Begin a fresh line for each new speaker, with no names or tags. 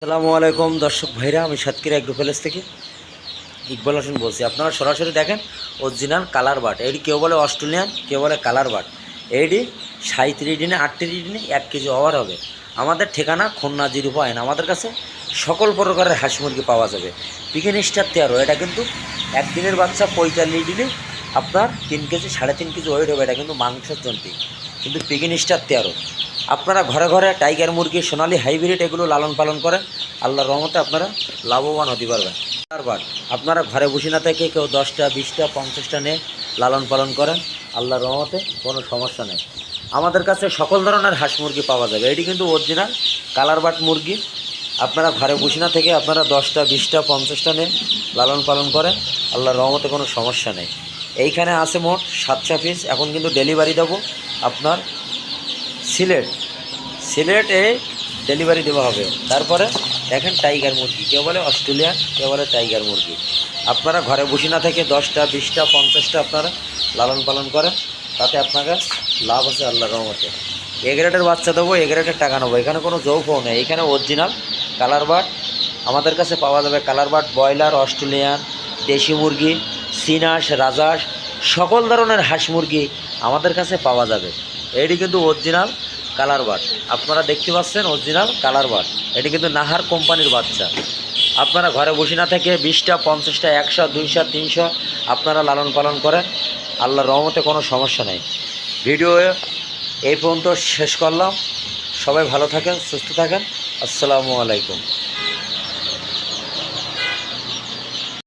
আসসালামু আলাইকুম দর্শক ভাইরা, আমি সাতক্ষীরা এগ্রো প্যালেস থেকে ইকবাল হোসেন বলছি। আপনারা সরাসরি দেখেন অরিজিনাল কালার বাট। এটি কেউ বলে অস্ট্রেলিয়ান, কেউ বলে কালার বাট। এটি 37 দিনে 38 দিনে 1 কেজি ওভার হবে। আমাদের ঠিকানা খুলনা জিরো পয়েন্ট। আমাদের কাছে সকল প্রকারের হাঁস মুরগি পাওয়া যাবে। পিকেন স্টার 13, এটা কিন্তু একদিনের বাচ্চা 45 দিনে আপনার 3 কেজি 3.5 কেজি ওয়েট হবে। এটা কিন্তু মাংসের জন্যই, কিন্তু পিকেন স্টার 13। আপনারা ঘরে ঘরে টাইগার মুরগি, সোনালি হাইব্রিড এগুলো লালন পালন করেন, আল্লাহর রহমতে আপনারা লাভবান হতে পারবেন। তারপর আপনারা ঘরে বসে না থেকে কেউ 10টা 20টা 50টা নিয়ে লালন পালন করেন, আল্লাহর রহমতে কোনো সমস্যা নেই। আমাদের কাছে সকল ধরনের হাঁস মুরগি পাওয়া যাবে। এটি কিন্তু অরিজিনাল কালার বাট মুরগি। আপনারা ঘরে বসে না থেকে আপনারা 10টা 20টা 50টা নিয়ে লালন পালন করেন, আল্লাহর রহমতে কোনো সমস্যা নেই। এইখানে আছে মোট 700 পিস। এখন কিন্তু ডেলিভারি দেবো আপনার সিলেটে ডেলিভারি দেওয়া হবে। তারপরে দেখেন টাইগার মুরগি, কেউ বলে অস্ট্রেলিয়ান, কেউ বলে টাইগার মুরগি। আপনারা ঘরে বসে না থেকে 10টা 20টা 50টা আপনারা লালন পালন করেন, তাতে আপনাকে লাভ আছে আল্লাহর রহমতে। এ গ্রেডের বাচ্চা দেবো, এ গ্রেডের টাকা নেবো। এখানে কোনো যৌফও নেই। এখানে অরিজিনাল কালার বাট আমাদের কাছে পাওয়া যাবে। কালার বাট, ব্রয়লার, অস্ট্রেলিয়ান, দেশি মুরগি, সিনাস, রাজহাঁস, সকল ধরনের হাঁস মুরগি আমাদের কাছে পাওয়া যাবে। এটি কিন্তু অরিজিনাল কালার বাট। আপনারা দেখতে পাচ্ছেন অরিজিনাল কালার বাট। এটি কিন্তু নাহার কোম্পানির বাচ্চা। আপনারা ঘরে বসে না থেকে 20টা 50টা 100 200 300 আপনারা লালন পালন করেন, আল্লাহর রহমতে কোনো সমস্যা নেই। ভিডিও এই পর্যন্ত শেষ করলাম। সবাই ভালো থাকেন, সুস্থ থাকেন। আসসালামু আলাইকুম।